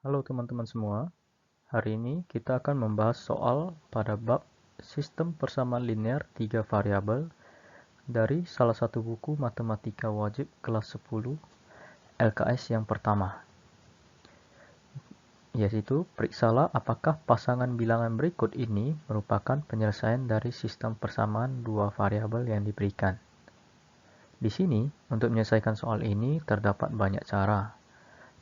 Halo teman-teman semua, hari ini kita akan membahas soal pada bab sistem persamaan linear 3 variabel dari salah satu buku matematika wajib kelas 10 LKS yang pertama, yaitu periksalah apakah pasangan bilangan berikut ini merupakan penyelesaian dari sistem persamaan dua variabel yang diberikan. Di sini, untuk menyelesaikan soal ini terdapat banyak cara.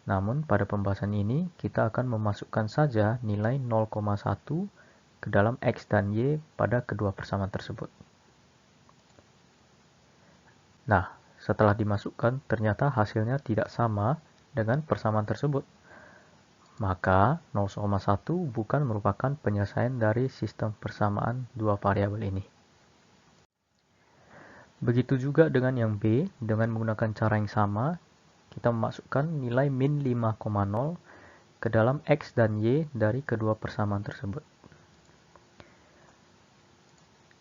Namun, pada pembahasan ini, kita akan memasukkan saja nilai 0,1 ke dalam X dan Y pada kedua persamaan tersebut. Nah, setelah dimasukkan, ternyata hasilnya tidak sama dengan persamaan tersebut. Maka, 0,1 bukan merupakan penyelesaian dari sistem persamaan dua variabel ini. Begitu juga dengan yang B, dengan menggunakan cara yang sama, kita memasukkan nilai min 5,0 ke dalam X dan Y dari kedua persamaan tersebut.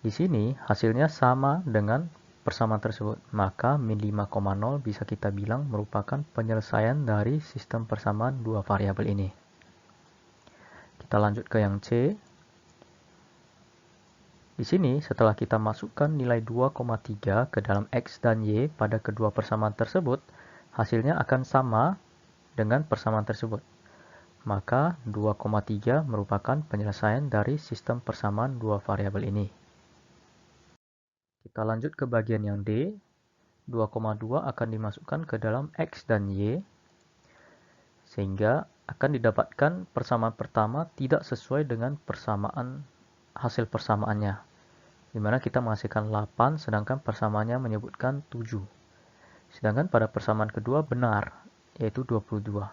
Di sini hasilnya sama dengan persamaan tersebut, maka min 5,0 bisa kita bilang merupakan penyelesaian dari sistem persamaan dua variabel ini. Kita lanjut ke yang C. Di sini setelah kita masukkan nilai 2,3 ke dalam X dan Y pada kedua persamaan tersebut, hasilnya akan sama dengan persamaan tersebut. Maka 2,3 merupakan penyelesaian dari sistem persamaan dua variabel ini. Kita lanjut ke bagian yang D. 2,2 akan dimasukkan ke dalam X dan Y, sehingga akan didapatkan persamaan pertama tidak sesuai dengan hasil persamaannya, di mana kita menghasilkan 8, sedangkan persamaannya menyebutkan 7. Sedangkan pada persamaan kedua benar, yaitu 22.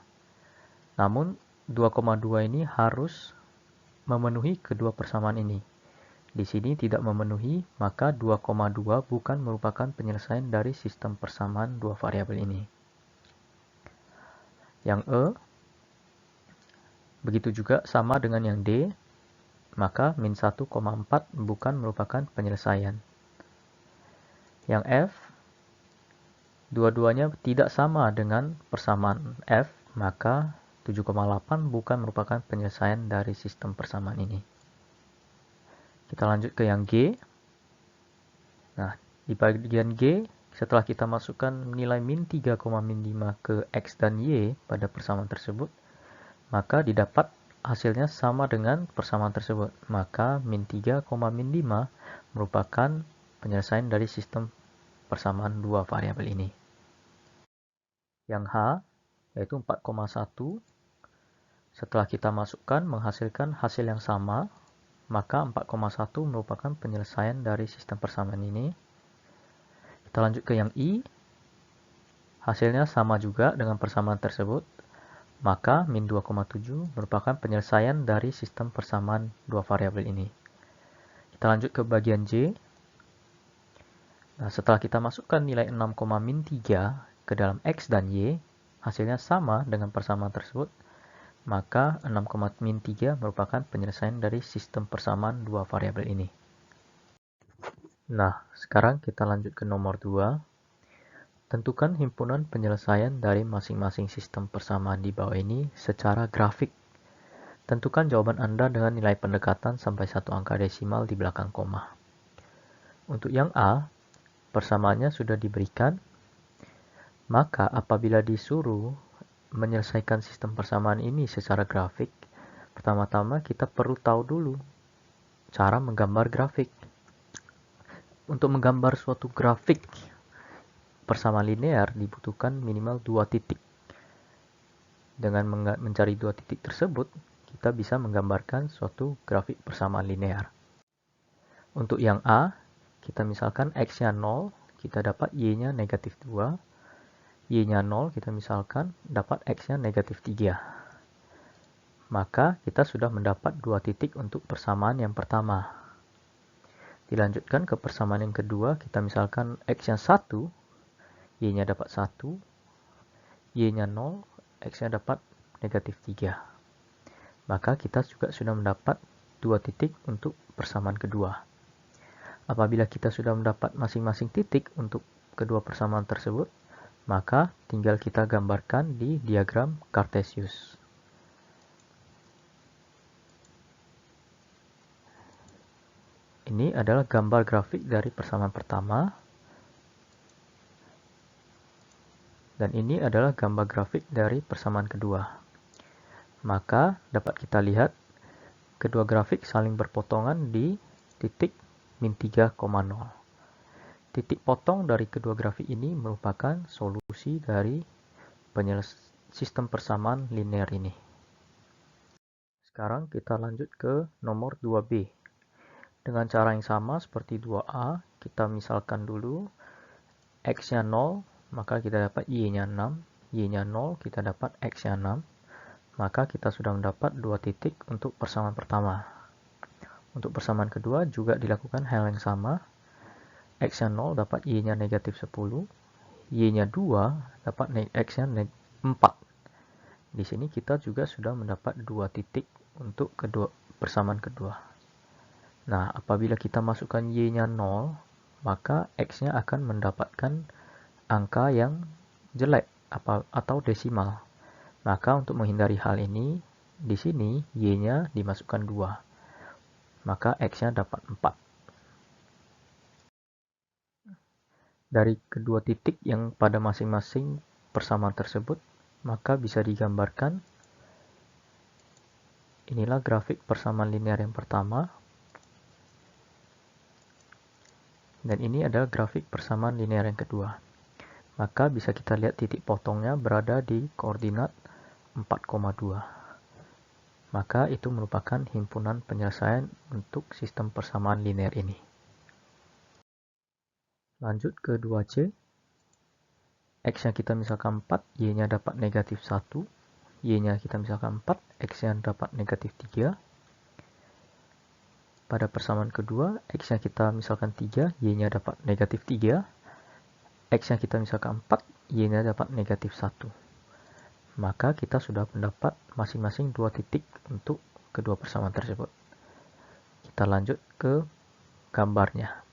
Namun, 2,2 ini harus memenuhi kedua persamaan ini. Di sini tidak memenuhi, maka 2,2 bukan merupakan penyelesaian dari sistem persamaan dua variabel ini. Yang E, begitu juga sama dengan yang D, maka min 1,4 bukan merupakan penyelesaian. Yang F, dua-duanya tidak sama dengan persamaan F, maka 7,8 bukan merupakan penyelesaian dari sistem persamaan ini. Kita lanjut ke yang G. Nah, di bagian G, setelah kita masukkan nilai min 3,5 ke X dan Y pada persamaan tersebut, maka didapat hasilnya sama dengan persamaan tersebut. Maka min 3,5 merupakan penyelesaian dari sistem persamaan dua variabel ini. Yang H, yaitu 4,1, setelah kita masukkan menghasilkan hasil yang sama, maka 4,1 merupakan penyelesaian dari sistem persamaan ini. Kita lanjut ke yang I, hasilnya sama juga dengan persamaan tersebut, maka min 2,7 merupakan penyelesaian dari sistem persamaan dua variabel ini. Kita lanjut ke bagian J. Nah, setelah kita masukkan nilai 6, min 3 ke dalam X dan Y, hasilnya sama dengan persamaan tersebut, maka 6, min 3 merupakan penyelesaian dari sistem persamaan dua variabel ini. Nah, sekarang kita lanjut ke nomor 2. Tentukan himpunan penyelesaian dari masing-masing sistem persamaan di bawah ini secara grafik. Tentukan jawaban Anda dengan nilai pendekatan sampai satu angka desimal di belakang koma. Untuk yang A, persamaannya sudah diberikan, maka apabila disuruh menyelesaikan sistem persamaan ini secara grafik, pertama-tama kita perlu tahu dulu cara menggambar grafik. Untuk menggambar suatu grafik persamaan linear dibutuhkan minimal 2 titik. Dengan mencari 2 titik tersebut, kita bisa menggambarkan suatu grafik persamaan linear. Untuk yang A, kita misalkan X-nya 0, kita dapat Y-nya negatif 2. Y-nya 0, kita misalkan dapat X-nya negatif 3. Maka kita sudah mendapat 2 titik untuk persamaan yang pertama. Dilanjutkan ke persamaan yang kedua, kita misalkan X-nya 1, Y-nya dapat 1, Y-nya 0, X-nya dapat negatif 3. Maka kita juga sudah mendapat 2 titik untuk persamaan kedua. Apabila kita sudah mendapat masing-masing titik untuk kedua persamaan tersebut, maka tinggal kita gambarkan di diagram Cartesius. Ini adalah gambar grafik dari persamaan pertama. Dan ini adalah gambar grafik dari persamaan kedua. Maka dapat kita lihat kedua grafik saling berpotongan di titik min 3,0. Titik potong dari kedua grafik ini merupakan solusi dari sistem persamaan linear ini. Sekarang kita lanjut ke nomor 2B. Dengan cara yang sama seperti 2A, kita misalkan dulu X-nya 0, maka kita dapat Y-nya 6, Y-nya 0, kita dapat X-nya 6, maka kita sudah mendapat dua titik untuk persamaan pertama. Untuk persamaan kedua juga dilakukan hal yang sama. X-nya 0 dapat Y-nya negatif 10, Y-nya 2 dapat X-nya 4. Di sini kita juga sudah mendapat dua titik untuk persamaan kedua. Nah, apabila kita masukkan Y-nya 0, maka X-nya akan mendapatkan angka yang jelek atau desimal. Maka untuk menghindari hal ini, di sini Y-nya dimasukkan 2. Maka X-nya dapat 4. Dari kedua titik yang pada masing-masing persamaan tersebut, maka bisa digambarkan. Inilah grafik persamaan linear yang pertama. Dan ini adalah grafik persamaan linear yang kedua. Maka bisa kita lihat titik potongnya berada di koordinat 4,2. Maka itu merupakan himpunan penyelesaian untuk sistem persamaan linear ini. Lanjut ke 2C. X-nya kita misalkan 4, Y-nya dapat negatif 1. Y-nya kita misalkan 4, X-nya dapat negatif 3. Pada persamaan kedua, X-nya kita misalkan 3, Y-nya dapat negatif 3. X-nya kita misalkan 4, Y-nya dapat negatif 1. Maka kita sudah mendapat masing-masing dua titik untuk kedua persamaan tersebut. Kita lanjut ke gambarnya.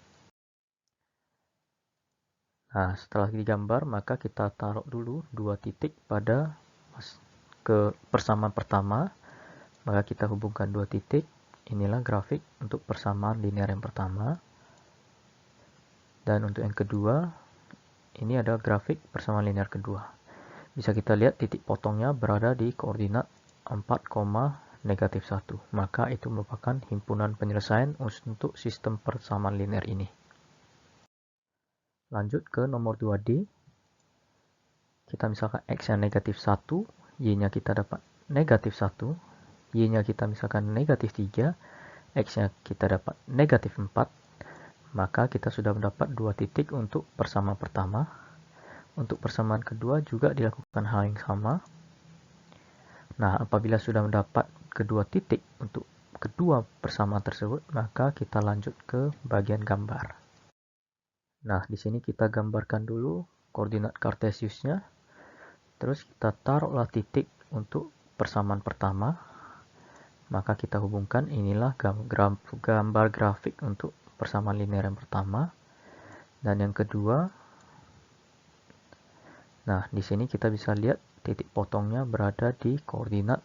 Nah, setelah digambar, maka kita taruh dulu dua titik pada persamaan pertama. Maka kita hubungkan dua titik. Inilah grafik untuk persamaan linear yang pertama. Dan untuk yang kedua, ini adalah grafik persamaan linear kedua. Bisa kita lihat titik potongnya berada di koordinat 4, negatif 1. Maka itu merupakan himpunan penyelesaian untuk sistem persamaan linear ini. Lanjut ke nomor 2D. Kita misalkan X-nya negatif 1, Y-nya kita dapat negatif 1, Y-nya kita misalkan negatif 3, X-nya kita dapat negatif 4, maka kita sudah mendapat dua titik untuk persamaan pertama. Untuk persamaan kedua juga dilakukan hal yang sama. Nah, apabila sudah mendapat kedua titik untuk kedua persamaan tersebut, maka kita lanjut ke bagian gambar. Nah, di sini kita gambarkan dulu koordinat kartesiusnya. Terus kita taruhlah titik untuk persamaan pertama. Maka kita hubungkan, inilah gambar grafik untuk persamaan linear yang pertama. Dan yang kedua, nah di sini kita bisa lihat titik potongnya berada di koordinat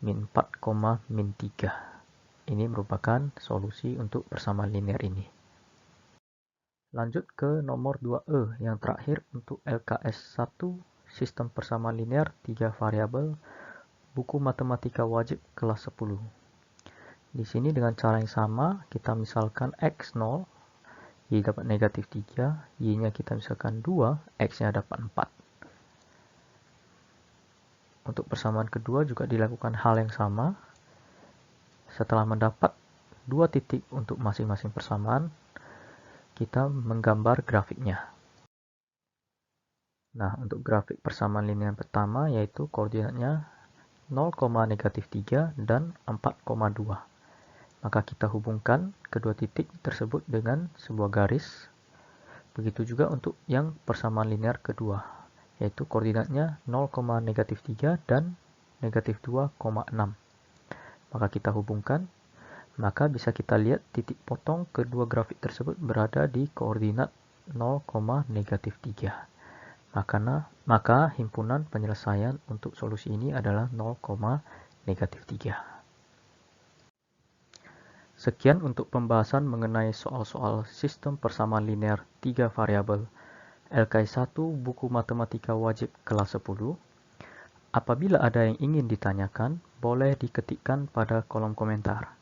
min 4, min 3. Ini merupakan solusi untuk persamaan linear ini. Lanjut ke nomor 2E yang terakhir untuk LKS 1 sistem persamaan linear 3 variabel buku matematika wajib kelas 10. Di sini dengan cara yang sama kita misalkan X0, Y dapat negatif 3, Y-nya kita misalkan 2, X-nya dapat 4. Untuk persamaan kedua juga dilakukan hal yang sama. Setelah mendapat dua titik untuk masing-masing persamaan, kita menggambar grafiknya. Nah, untuk grafik persamaan linear pertama yaitu koordinatnya 0, negatif 3 dan 4,2. Maka kita hubungkan kedua titik tersebut dengan sebuah garis. Begitu juga untuk yang persamaan linear kedua, yaitu koordinatnya 0, negatif 3 dan negatif 2,6. Maka kita hubungkan. Maka bisa kita lihat titik potong kedua grafik tersebut berada di koordinat 0, negatif 3. Maka himpunan penyelesaian untuk solusi ini adalah 0, negatif 3. Sekian untuk pembahasan mengenai soal-soal sistem persamaan linear 3 variabel LKS 1 buku Matematika Wajib kelas 10. Apabila ada yang ingin ditanyakan, boleh diketikkan pada kolom komentar.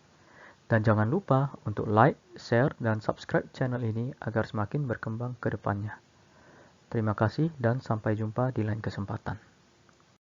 Dan jangan lupa untuk like, share, dan subscribe channel ini agar semakin berkembang ke depannya. Terima kasih dan sampai jumpa di lain kesempatan.